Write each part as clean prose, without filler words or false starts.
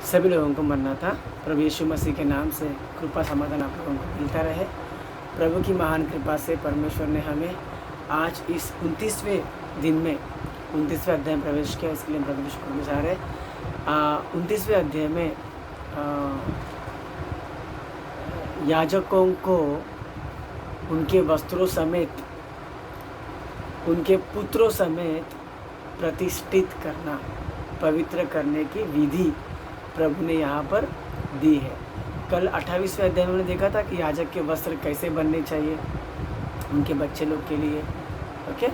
सभी लोगों को मरना था। प्रभु यीशु मसीह के नाम से कृपा समाधान आप लोगों को मिलता रहे। प्रभु की महान कृपा से परमेश्वर ने हमें आज इस 29वें दिन में 29वें अध्याय में प्रवेश किया, इसके लिए प्रभु को शुक्रगुजार है। 29वें अध्याय में याजकों को उनके वस्त्रों समेत उनके पुत्रों समेत प्रतिष्ठित करना, पवित्र करने की विधि प्रभु ने यहाँ पर दी है। कल 28वें अध्याय में हमने देखा था कि याजक के वस्त्र कैसे बनने चाहिए उनके बच्चे लोग के लिए, ओके,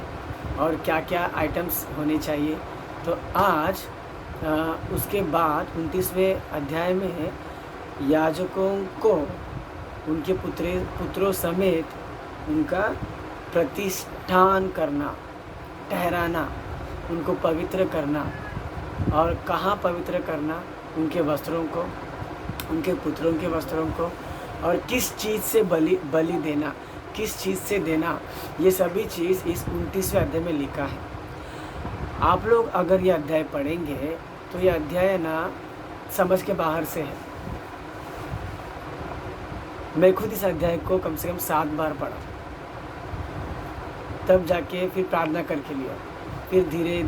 और क्या क्या आइटम्स होने चाहिए। तो आज उसके बाद 29वें अध्याय में याजकों को उनके पुत्रों समेत उनका प्रतिष्ठान करना, ठहराना, उनको पवित्र करना। और कहाँ पवित्र करना? उनके वस्त्रों को, उनके पुत्रों के वस्त्रों को, और किस चीज़ से बलि देना, किस चीज़ से देना, ये सभी चीज़ इस 29वें अध्याय में लिखा है। आप लोग अगर ये अध्याय पढ़ेंगे तो ये अध्याय ना समझ के बाहर से है। मैं खुद इस अध्याय को कम से कम 7 बार पढ़ा, तब जाके फिर प्रार्थना करके लिया, फिर धीरे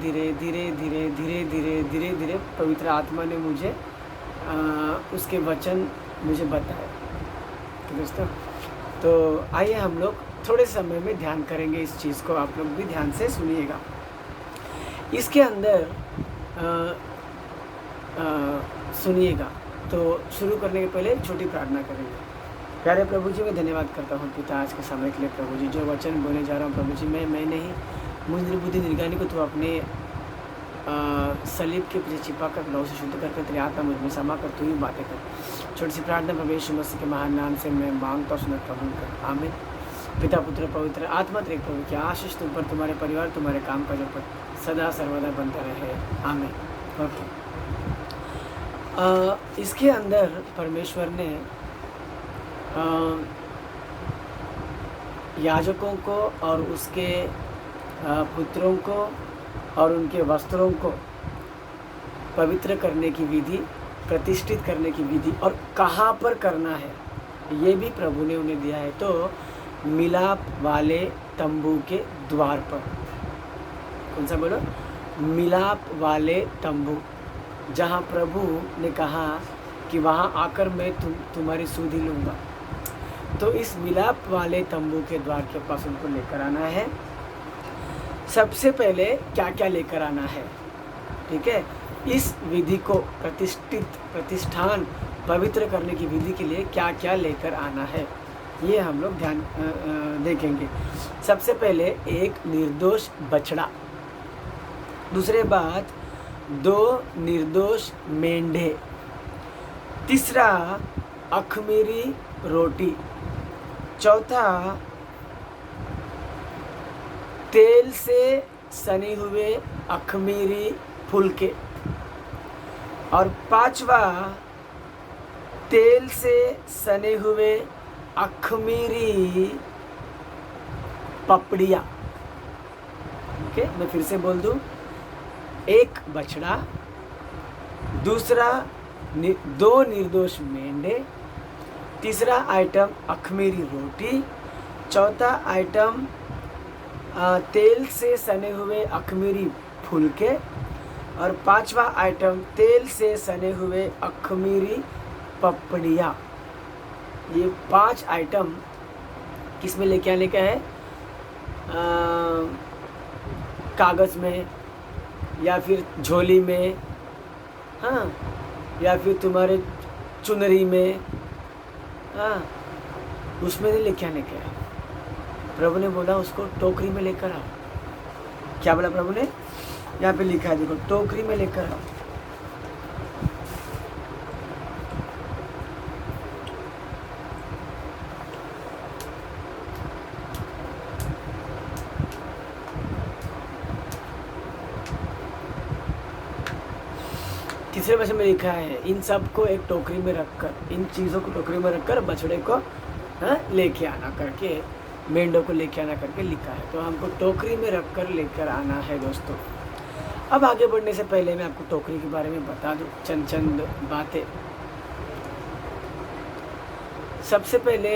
धीरे पवित्र आत्मा ने मुझे उसके वचन मुझे बताए। तो दोस्तों, तो आइए हम लोग थोड़े समय में ध्यान करेंगे इस चीज़ को। आप लोग भी ध्यान से सुनिएगा। इसके अंदर सुनिएगा। तो शुरू करने के पहले छोटी प्रार्थना करेंगे। प्यारे प्रभु जी, मैं धन्यवाद करता हूँ पिता आज के समय के लिए। प्रभु जी, जो वचन बोलने जा रहा हूँ प्रभु जी, मैं नहीं, मुझ निर्बुद्धि निर्गानी को तो अपने सलीब के पीछे छिपा कर लहू से शुद्ध करके तेरी आत्मा मुझ में समा कर तू ही बातें कर। छोटी सी प्रार्थना प्रभु यीशु मसीह के महान नाम से मैं मांगता हूँ, सुनत कबूल कर। आमीन। पिता पुत्र पवित्र आत्मा तेरे प्रभु की आशीष तुम पर, तुम्हारे परिवार, तुम्हारे काम काजों पर सदा सर्वदा बनता रहे। आमीन। ओके, इसके अंदर परमेश्वर ने याजकों को और उसके पुत्रों को और उनके वस्त्रों को पवित्र करने की विधि, प्रतिष्ठित करने की विधि, और कहाँ पर करना है ये भी प्रभु ने उन्हें दिया है। तो मिलाप वाले तंबू के द्वार पर, कौन सा बोलो? मिलाप वाले तंबू, जहाँ प्रभु ने कहा कि वहाँ आकर मैं तुम्हारी सुधि लूँगा। तो इस मिलाप वाले तंबू के द्वार के पास उनको लेकर आना है। सबसे पहले क्या क्या लेकर आना है, ठीक है? इस विधि को प्रतिष्ठान पवित्र करने की विधि के लिए क्या क्या लेकर आना है, ये हम लोग ध्यान देखेंगे। सबसे पहले एक निर्दोष बछड़ा, दूसरे बात 2 निर्दोष मेंढे, तीसरा अखमीरी रोटी, चौथा तेल से सने हुए अखमीरी फुलके, और पांचवा तेल से सने हुए अखमीरी पपड़िया। ओके, मैं फिर से बोल दूं। एक बछड़ा, दूसरा 2 निर्दोष मेंढे, तीसरा आइटम अखमीरी रोटी, चौथा आइटम तेल से सने हुए अखमीरी फुलके, और पांचवा आइटम तेल से सने हुए अखमीरी पपड़िया। ये 5 आइटम किस में लेके आने का है? कागज़ में, या फिर झोली में, हाँ, या फिर तुम्हारे चुनरी में, हाँ, उसमें नहीं लेके आने का है। प्रभु ने बोला उसको टोकरी में लेकर आओ। क्या बोला प्रभु ने? यहाँ पे लिखा है, देखो, टोकरी में लेकर आओ। तीसरे वचन में लिखा है, इन सब को एक टोकरी में रखकर, इन चीज़ों को टोकरी में रखकर बछड़े को लेके आना करके, मेंढों को लेके आना करके लिखा है। तो हमको टोकरी में रखकर लेकर आना है दोस्तों। अब आगे बढ़ने से पहले मैं आपको टोकरी के बारे में बता दूं चंद बातें। सबसे पहले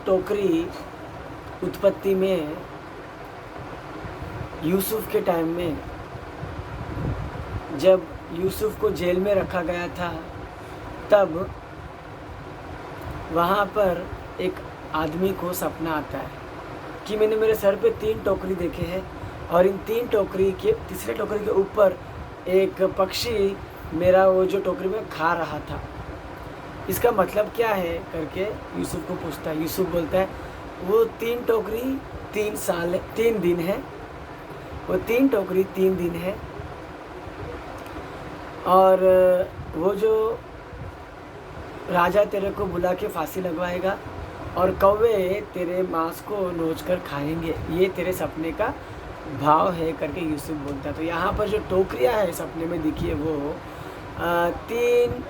टोकरी उत्पत्ति में यूसुफ के टाइम में, जब यूसुफ को जेल में रखा गया था, तब वहाँ पर एक आदमी को सपना आता है कि मैंने मेरे सर पे 3 टोकरी देखे हैं और इन 3 टोकरी के तीसरे टोकरी के ऊपर एक पक्षी मेरा वो जो टोकरी में खा रहा था। इसका मतलब क्या है करके यूसुफ को पूछता है। यूसुफ बोलता है वो 3 टोकरी 3 दिन है, वो 3 टोकरी 3 दिन है और वो जो राजा तेरे को बुला के फांसी लगवाएगा और कौवे तेरे मांस को नोच कर खाएंगे, ये तेरे सपने का भाव है करके यूसुफ बोलता है। तो यहाँ पर जो टोकरियाँ है सपने में दिखी है वो 3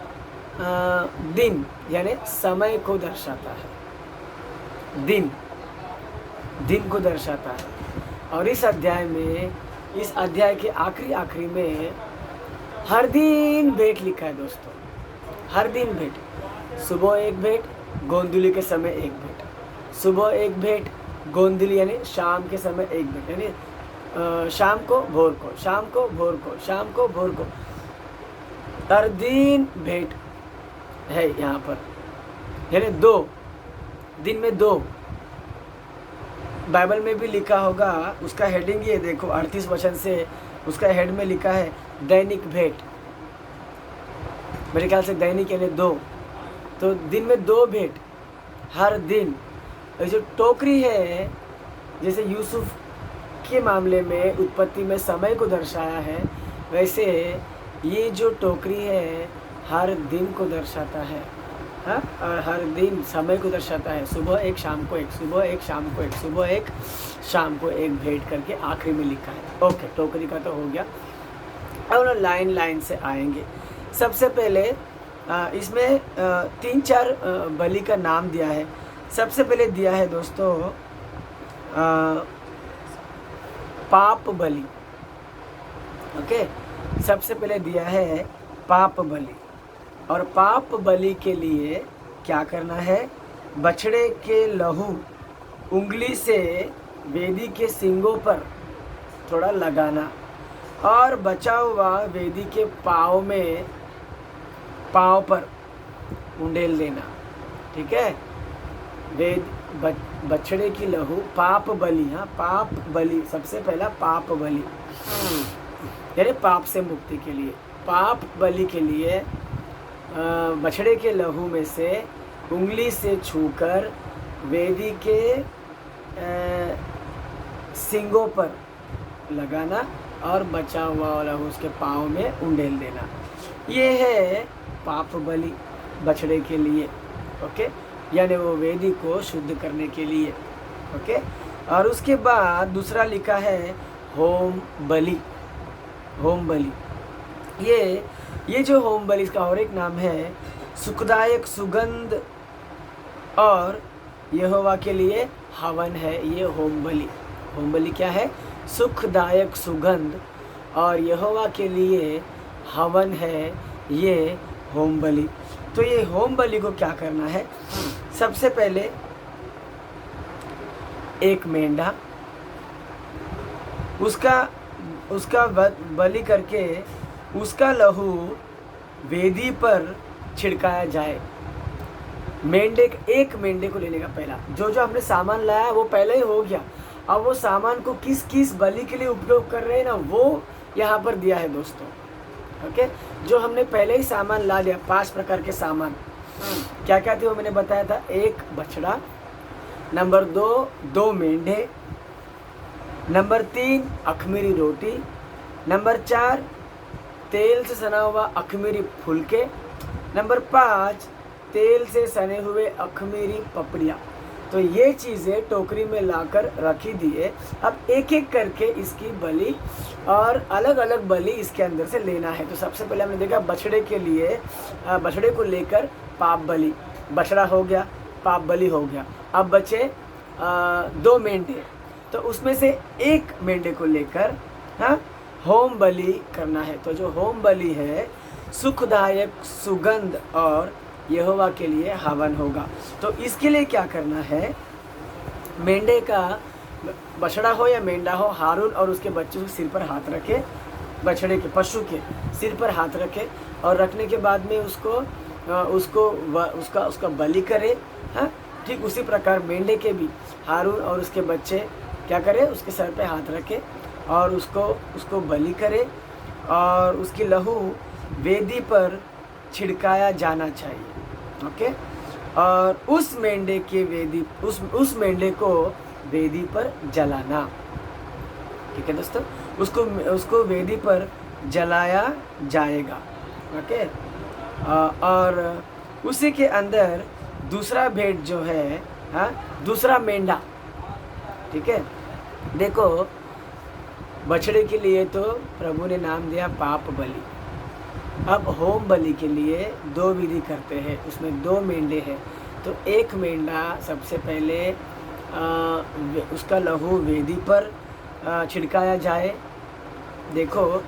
दिन यानी समय को दर्शाता है, दिन को दर्शाता है। और इस अध्याय के आखिरी में हर दिन भेंट लिखा है दोस्तों, हर दिन भेंट। सुबह एक भेंट, गोंदुली के समय एक भेंट, सुबह एक भेंट, गोंदुली यानी शाम के समय एक भेंट, यानी शाम को भोर को, शाम को भोर को, शाम को भोर को, हर दिन भेंट है यहाँ पर, यानी 2 दिन में 2। बाइबल में भी लिखा होगा, उसका हेडिंग ये देखो 38 वचन से उसका हेड में लिखा है दैनिक भेंट। मेरे ख्याल से दैनिक यानी 2, तो दिन में 2 भेंट हर दिन। और जो टोकरी है, जैसे यूसुफ के मामले में उत्पत्ति में समय को दर्शाया है, वैसे ये जो टोकरी है हर दिन को दर्शाता है। हाँ, और हर दिन समय को दर्शाता है। सुबह एक, शाम को एक, सुबह एक, शाम को एक, सुबह एक, शाम को एक भेंट करके आखिरी में लिखा है। ओके, टोकरी का तो हो गया। अब लाइन से आएंगे। सबसे पहले इसमें 3-4 बलि का नाम दिया है। सबसे पहले दिया है दोस्तों पाप बलि। ओके, सबसे पहले दिया है पाप बलि। और पाप बलि के लिए क्या करना है? बछड़े के लहू उंगली से वेदी के सींगों पर थोड़ा लगाना और बचा हुआ वेदी के पाँव पर उंडेल देना। ठीक है, बछड़े की लहू, पाप बलि। हाँ, पाप बलि, सबसे पहला पाप बलि यानी पाप से मुक्ति के लिए। पाप बलि के लिए बछड़े के लहू में से उंगली से छूकर वेदी के सींगों पर लगाना और बचा हुआ लहू उसके पाँव में उंडेल देना। ये है पाप बलि बछड़े के लिए। ओके, यानी वो वेदी को शुद्ध करने के लिए। ओके, और उसके बाद दूसरा लिखा है होम बलि। होम बलि, ये जो होम बलि, इसका और एक नाम है सुखदायक सुगंध और यहोवा के लिए हवन है। ये होम बलि। होम बलि क्या है? सुखदायक सुगंध और यहोवा के लिए हवन है, ये होम बलि। तो ये होम बलि को क्या करना है? सबसे पहले एक मेंढा, उसका बलि करके उसका लहू वेदी पर छिड़काया जाए। एक मेंढे को लेने का पहला जो हमने सामान लाया वो पहले ही हो गया। अब वो सामान को किस बलि के लिए उपयोग कर रहे हैं ना, वो यहाँ पर दिया है दोस्तों। ओके, जो हमने पहले ही सामान ला लिया, 5 प्रकार के सामान क्या क्या थे वो मैंने बताया था। 1 बछड़ा, नंबर 2 मेंढे, नंबर 3 अखमीरी रोटी, नंबर 4 तेल से सना हुआ अखमीरी फुलके, नंबर 5 तेल से सने हुए अखमीरी पपड़ियाँ। तो ये चीज़ें टोकरी में लाकर रखी दिए। अब एक एक करके इसकी बलि और अलग अलग बलि इसके अंदर से लेना है। तो सबसे पहले हमने देखा बछड़े के लिए, बछड़े को लेकर पाप बलि, बछड़ा हो गया, पाप बलि हो गया। अब बचे 2 मेंढे, तो उसमें से 1 मेंढे को लेकर होम बलि करना है। तो जो होम बलि है सुखदायक सुगंध और यहोवा के लिए हवन होगा। तो इसके लिए क्या करना है, मेंढे का बछड़ा हो या मेंढा हो, हारून और उसके बच्चों के सिर पर हाथ रखे, बछड़े के पशु के सिर पर हाथ रखे और रखने के बाद में उसका बलि करे। हाँ, ठीक उसी प्रकार मेंढे के भी हारून और उसके बच्चे क्या करें, उसके सर पे हाथ रखे और उसको बलि करे और उसकी लहू वेदी पर छिड़काया जाना चाहिए। ओके, और उस मेंढे को वेदी पर जलाना। ठीक है दोस्तों, उसको वेदी पर जलाया जाएगा। ओके, और उसी के अंदर दूसरा भेंट जो है, हाँ, दूसरा मेंढा। ठीक है, देखो बछड़े के लिए तो प्रभु ने नाम दिया पाप बलि। अब होम बलि के लिए 2 विधि करते हैं, उसमें 2 मेंढे हैं। तो एक मेंढा सबसे पहले उसका लहू वेदी पर छिड़काया जाए। देखो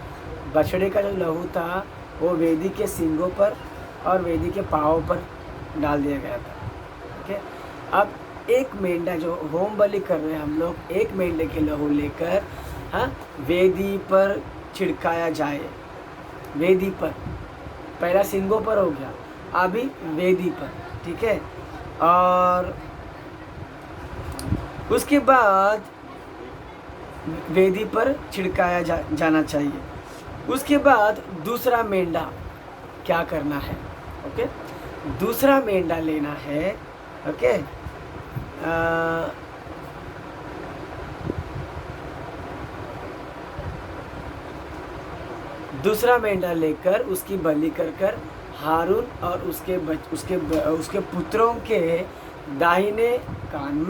बछड़े का जो लहू था वो वेदी के सींगों पर और वेदी के पाँवों पर डाल दिया गया था। ठीक है, अब एक मेंढा जो होम बलि कर रहे हैं हम लोग, एक मेंढे के लहू लेकर, हाँ, वेदी पर छिड़काया जाए। वेदी पर, पहला सींगों पर हो गया, अभी वेदी पर। ठीक है, और उसके बाद वेदी पर छिड़काया जाना चाहिए। उसके बाद दूसरा मेंढा क्या करना है, ओके, दूसरा मेंढा लेना है। ओके, दूसरा मेंढा लेकर उसकी बलि कर हारून और उसके पुत्रों के दाहिने कान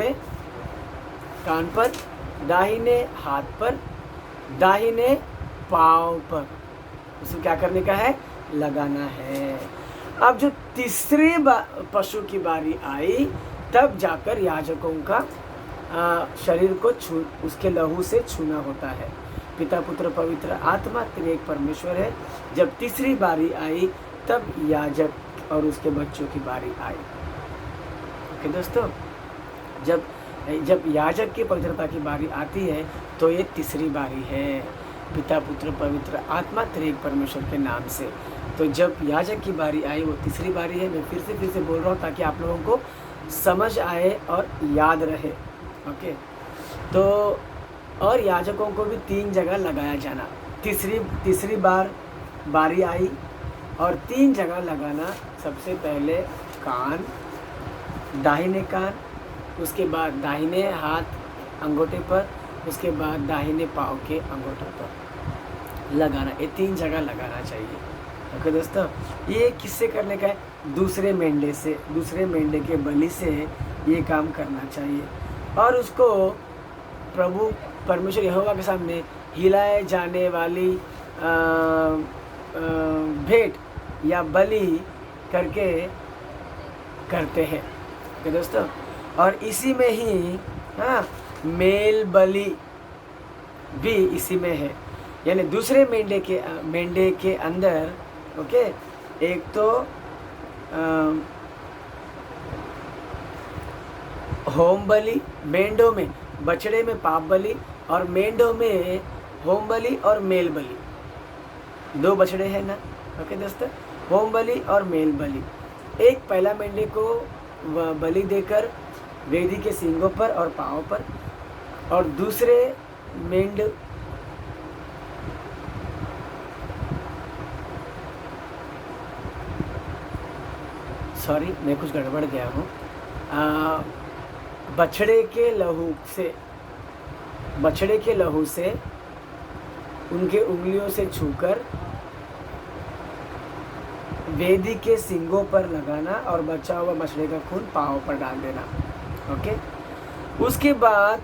पर, दाहिने हाथ पर, दाहिने पाँव पर उसको क्या करने का है, लगाना है। अब जो तीसरे पशु की बारी आई तब जाकर याजकों का शरीर को उसके लहू से छूना होता है। पिता पुत्र पवित्र आत्मा त्रिएक परमेश्वर है। जब तीसरी बारी आई तब याजक और उसके बच्चों की बारी आई। ओके दोस्तों, जब याजक की पवित्रता की बारी आती है तो ये तीसरी बारी है, पिता पुत्र पवित्र आत्मा त्रिएक परमेश्वर के नाम से। तो जब याजक की बारी आई वो तीसरी बारी है। मैं फिर से बोल रहा हूँ ताकि आप लोगों को समझ आए और याद रहे। ओके, तो और याजकों को भी 3 जगह लगाया जाना। तीसरी बार बारी आई और 3 जगह लगाना। सबसे पहले कान, दाहिने कान, उसके बाद दाहिने हाथ अंगूठे पर, उसके बाद दाहिने पाँव के अंगूठे पर लगाना। ये 3 जगह लगाना चाहिए। ओके दोस्तों, ये किससे करने का है, दूसरे मेंढे के बलि से ये काम करना चाहिए। और उसको प्रभु परमेश्वर यहोवा के सामने हिलाए जाने वाली भेंट या बलि करके करते हैं। ओके दोस्तों, और इसी में ही, हाँ, मेल बलि भी इसी में है। यानी दूसरे मेंढे के अंदर, ओके, एक तो होम बलि, मेंढों में, बछड़े में पाप बलि और मेंढों में होम बलि और मेल बलि। 2 बछड़े हैं ना। ओके दोस्तों, होम बलि और मेल बलि। एक पहला मेंढे को बलि देकर वेदी के सींगों पर और पाँव पर, और दूसरे मैं कुछ गड़बड़ गया हूँ। बछड़े के लहू से उनके उंगलियों से छूकर वेदी के सींगों पर लगाना और बचा हुआ बछड़े का खून पाँव पर डाल देना। ओके, उसके बाद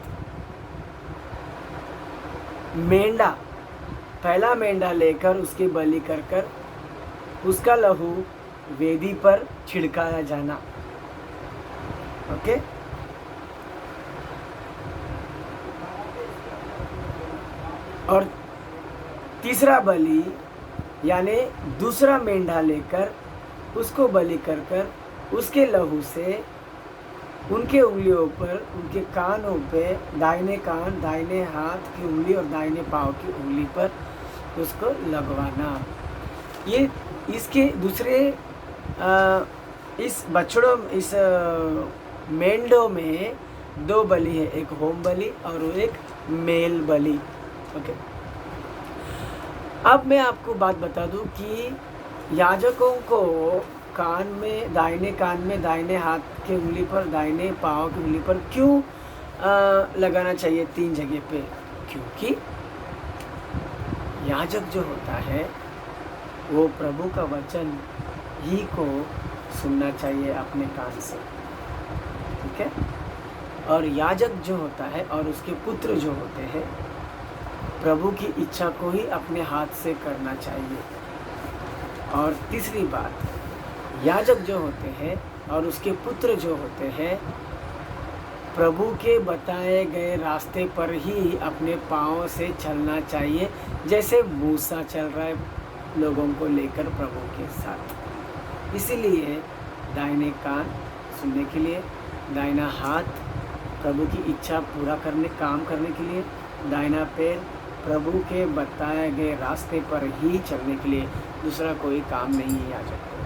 पहला मेंढा लेकर उसकी बलि कर उसका लहू वेदी पर छिड़काया जाना। ओके, और तीसरा बलि यानी दूसरा मेंढा लेकर उसको बलि कर कर उसके लहू से उनके उंगलियों पर, उनके कानों पे, दाहिने कान, दाहिने हाथ की उंगली और दाहिने पाँव की उंगली पर उसको लगवाना। ये इसके दूसरे इस बछड़ों, इस मेंढों में दो बलि है, एक होम बलि और एक मेल बलि। ओके, अब मैं आपको बात बता दूं कि याजकों को कान में, दाहिने कान में, दाहिने हाथ की उंगली पर, दाहिने पाँव की उंगली पर क्यों लगाना चाहिए 3 जगह पे? क्योंकि याजक जो होता है वो प्रभु का वचन ही को सुनना चाहिए अपने कान से, ठीक है। और याजक जो होता है और उसके पुत्र जो होते हैं प्रभु की इच्छा को ही अपने हाथ से करना चाहिए। और तीसरी बात, याजक जो होते हैं और उसके पुत्र जो होते हैं प्रभु के बताए गए रास्ते पर ही अपने पाँव से चलना चाहिए, जैसे मूसा चल रहा है लोगों को लेकर प्रभु के साथ। इसीलिए दाहिने कान सुनने के लिए, दाहिना हाथ प्रभु की इच्छा पूरा करने, काम करने के लिए, दाहिना पैर प्रभु के बताए गए रास्ते पर ही चलने के लिए, दूसरा कोई काम नहीं है याजक को,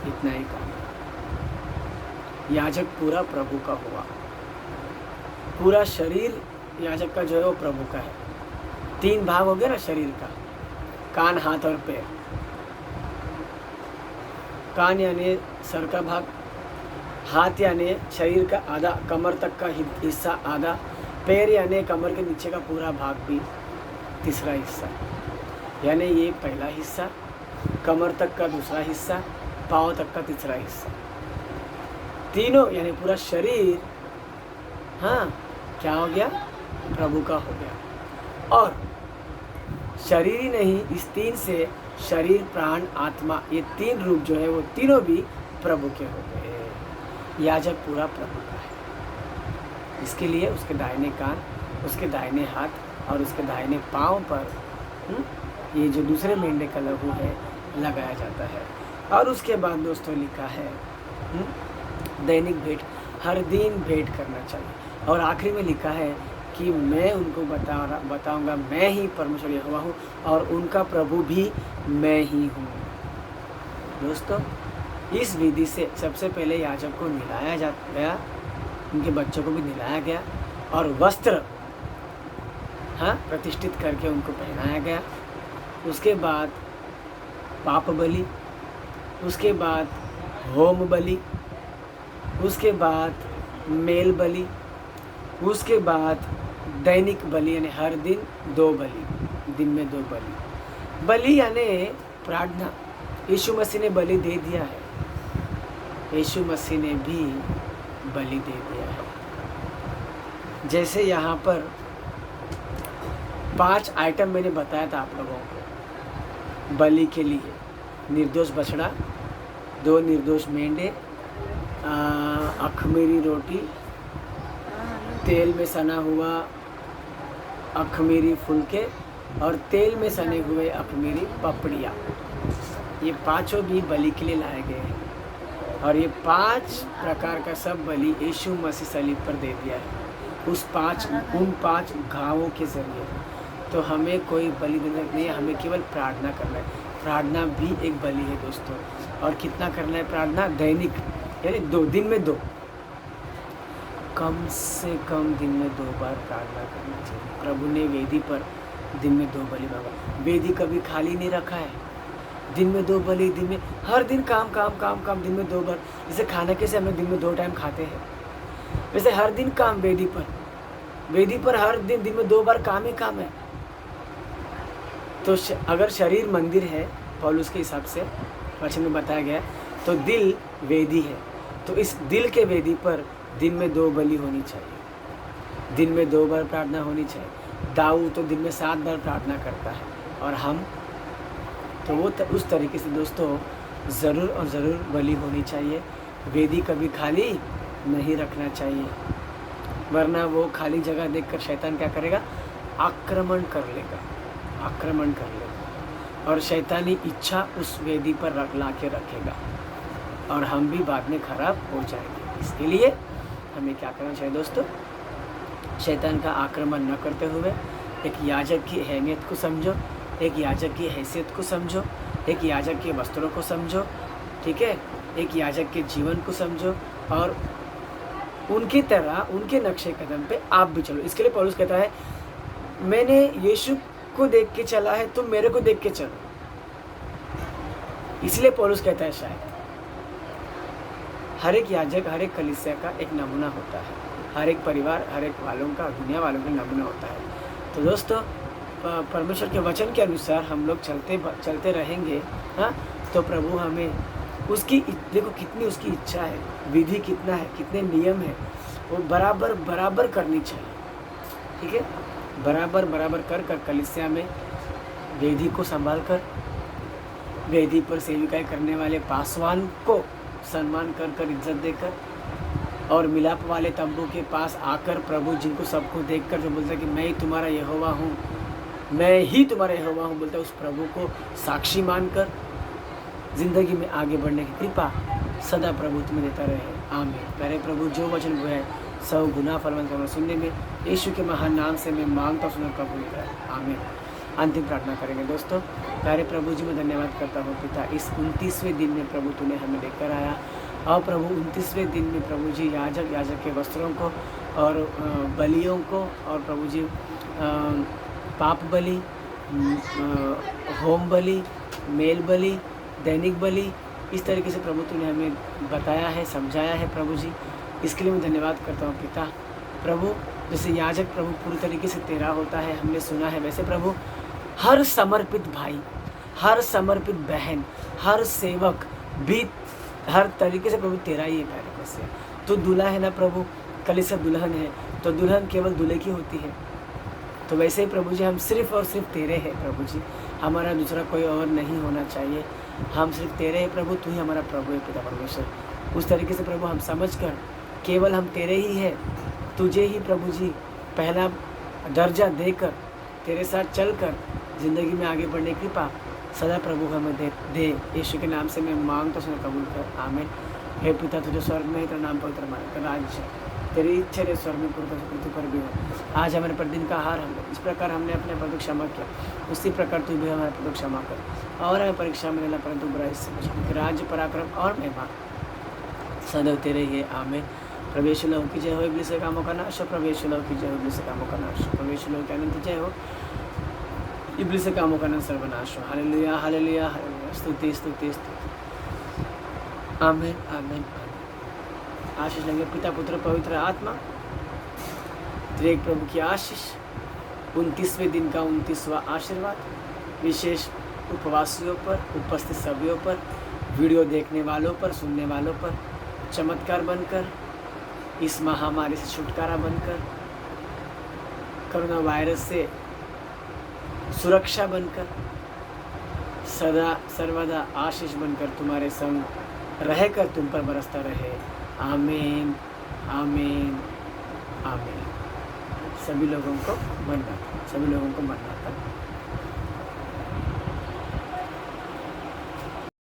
इतना ही काम है। याजक पूरा प्रभु का हुआ, पूरा शरीर याजक का जो है वो प्रभु का है। 3 भाग हो गया ना शरीर का, कान, हाथ और पैर। कान यानी सर का भाग, हाथ यानी शरीर का आधा, कमर तक का हिस्सा आधा, पैर यानी कमर के नीचे का पूरा भाग भी तीसरा हिस्सा, यानी ये पहला हिस्सा, कमर तक का दूसरा हिस्सा, पाँव तक का तीसरा हिस्सा, तीनों यानी पूरा शरीर, हाँ क्या हो गया? प्रभु का हो गया। और शरीर ही नहीं, इस 3 से शरीर, प्राण, आत्मा, ये 3 रूप जो है वो तीनों भी प्रभु के हो गए। याजक पूरा प्रभु का है, इसके लिए उसके दाहिने कान, उसके दाहिने हाथ और उसके दाहिने पाँव पर ये जो दूसरे मेंढे का लहू है लगाया जाता है। और उसके बाद दोस्तों लिखा है दैनिक भेंट, हर दिन भेंट करना चाहिए। और आखिरी में लिखा है कि मैं उनको बताऊंगा मैं ही परमेश्वर यहोवा हूँ और उनका प्रभु भी मैं ही हूँ। दोस्तों, इस विधि से सबसे पहले याजक को नहलाया गया, उनके बच्चों को भी नहलाया गया और वस्त्र प्रतिष्ठित करके उनको पहनाया गया। उसके बाद पाप बलि, उसके बाद होम बलि, उसके बाद मेल बलि, उसके बाद दैनिक बलि यानी हर दिन 2 बलि, दिन में 2 बलि। बलि यानी प्रार्थना, यीशु मसीह ने बलि दे दिया है, यीशु मसीह ने भी बलि दे दिया है। जैसे यहाँ पर 5 आइटम मैंने बताया था आप लोगों को बलि के लिए, निर्दोष बछड़ा, 2 निर्दोष मेंढे, अखमीरी रोटी, तेल में सना हुआ अखमीरी फुलके और तेल में सने हुए अखमीरी पपड़ियाँ, ये 5 भी बलि के लिए लाए गए हैं। और ये 5 प्रकार का सब बलि यीशु मसीह सलीब पर दे दिया है उन 5 घावों के जरिए। तो हमें कोई बलि देना नहीं है, हमें केवल प्रार्थना करना है। प्रार्थना भी एक बलि है दोस्तों। और कितना करना है प्रार्थना? दैनिक यानी 2 दिन में 2, कम से कम दिन में 2 बार प्रार्थना करना चाहिए। प्रभु ने वेदी पर दिन में 2 बलि मांगा, वेदी कभी खाली नहीं रखा है। दिन में 2 बलि, दिन में हर दिन काम काम काम काम, दिन में 2 बार। जैसे खाना कैसे हमें दिन में 2 टाइम खाते हैं, वैसे हर दिन काम वेदी पर हर दिन में 2 बार काम ही काम है। तो अगर शरीर मंदिर है पौलुस के हिसाब से वचन में बताया गया, तो दिल वेदी है। तो इस दिल के वेदी पर दिन में 2 बलि होनी चाहिए, दिन में 2 बार प्रार्थना होनी चाहिए। दाऊद तो दिन में 7 बार प्रार्थना करता है, और हम तो वो उस तरीके से दोस्तों ज़रूर और ज़रूर बलि होनी चाहिए। वेदी कभी खाली नहीं रखना चाहिए, वरना वो खाली जगह देखकर शैतान क्या करेगा? आक्रमण कर लेगा। आक्रमण कर लेगा और शैतानी इच्छा उस वेदी पर ला के रखेगा और हम भी बाद में खराब हो जाएंगे। इसके लिए हमें क्या करना चाहिए दोस्तों? शैतान का आक्रमण न करते हुए एक याजक की अहमियत को समझो, एक याजक की हैसियत को समझो, एक याजक के वस्त्रों को समझो, ठीक है, एक याजक के जीवन को समझो और उनकी तरह उनके नक्शे कदम पे आप भी चलो। इसके लिए पौलुस कहता है, मैंने यीशु को देख के चला है, तुम मेरे को देख के चलो। इसलिए पौलुस कहता है शायद हर एक याजक, हर एक कलीसिया का एक नमूना होता है, हर एक परिवार, हर एक वालों का, दुनिया वालों का नमूना होता है। तो दोस्तों परमेश्वर के वचन के अनुसार हम लोग चलते रहेंगे, हाँ, तो प्रभु हमें उसकी, देखो कितनी उसकी इच्छा है, विधि कितना है, कितने नियम है, वो बराबर बराबर करनी चाहिए, ठीक है, बराबर बराबर कर कर कलीसिया में वेदी को संभाल कर, वेदी पर सेविकाएं करने वाले पासवान को सम्मान कर कर, इज्जत देकर, और मिलाप वाले तंबू के पास आकर प्रभु जिनको सबको देखकर जो बोलता है कि मैं ही तुम्हारा यहोवा हूँ, मैं ही तुम्हारा यहोवा हूँ बोलता है, उस प्रभु को साक्षी मानकर ज़िंदगी में आगे बढ़ने की कृपा सदा प्रभु तुम्हें देता रहे। आमीन। प्यारे प्रभु, जो वचन हुए है सब गुना फलवंत सुनने में यीशु के महान नाम से मैं मांगता सुना कबूल कर। आमीन। अंतिम प्रार्थना करेंगे दोस्तों। प्यारे प्रभु जी, मैं धन्यवाद करता हूँ पिता, इस 29वें दिन में प्रभु तूने हमें लेकर आया, और प्रभु 29वें दिन में प्रभु जी याजक के वस्त्रों को और बलियों को, और प्रभु जी पाप बलि, होम बलि, मेल बलि, दैनिक बलि, इस तरीके से प्रभु तूने हमें बताया है, समझाया है प्रभु जी, इसके लिए मैं धन्यवाद करता हूँ पिता। प्रभु जैसे याजक प्रभु पूरी तरीके से तेरा होता है, हमने सुना है, वैसे प्रभु हर समर्पित भाई, हर समर्पित बहन, हर सेवक भी हर तरीके से प्रभु तेरा ही है। प्यारे से तो दूल्हा है ना प्रभु, कलीसिया दुल्हन है, तो दुल्हन केवल दूल्हे की होती है, तो वैसे ही प्रभु जी हम सिर्फ और सिर्फ तेरे हैं प्रभु जी, हमारा दूसरा कोई और नहीं होना चाहिए, हम सिर्फ तेरे हैं प्रभु, तू ही हमारा प्रभु है पिता परमेश्वर। उस तरीके से प्रभु हम समझ कर केवल हम तेरे ही हैं, तुझे ही प्रभु जी पहला दर्जा देकर तेरे साथ चलकर ज़िंदगी में आगे बढ़ने की कृपा सदा प्रभु हमें दे। यीशु के नाम से मैं मांगता सुन कबूल कर। आमीन। हे पिता, तुझे स्वर्ग में तेरा नाम पवित्र मान कर राज्य तेरी इच्छा रे स्वर्ग में पृथ्वी पर भी हो। आज हमारे प्रतिदिन का आहार हमने इस प्रकार हमने अपने पद क्षमा किया, उसी प्रकार तू भी हमारे पद क्षमा कर, और हमें परीक्षा में लेना परंतु बुराई से बचा। राज्य पराक्रम और महिमा सदैव तेरे ही। आमीन। प्रवेश लहू की जय हो, इब्लीस के कामों का नाश हो, प्रवेश लहू की जय हो, इब्लीस के कामों का नाश हो, प्रवेश लहू की अनंत जय हो, इब्लीस के कामों का नाश सर्वनाश हो। हालेलुया हालेलुया हालेलुया, स्तुति स्तुति स्तुति। आमीन आमीन। आशीष लेंगे पिता पुत्र पवित्र आत्मा, त्रिएक प्रभु की आशीष, 29वें दिन का 29वां आशीर्वाद विशेष उपवासियों पर, उपस्थित सभी पर, वीडियो देखने वालों पर, सुनने वालों पर चमत्कार बनकर, इस महामारी से छुटकारा बनकर, कोरोना वायरस से सुरक्षा बनकर, सदा सर्वदा आशीष बनकर तुम्हारे संग रहकर तुम पर बरसता रहे। आमीन आमीन आमीन। सभी लोगों को मरना था, सभी लोगों को मरना था।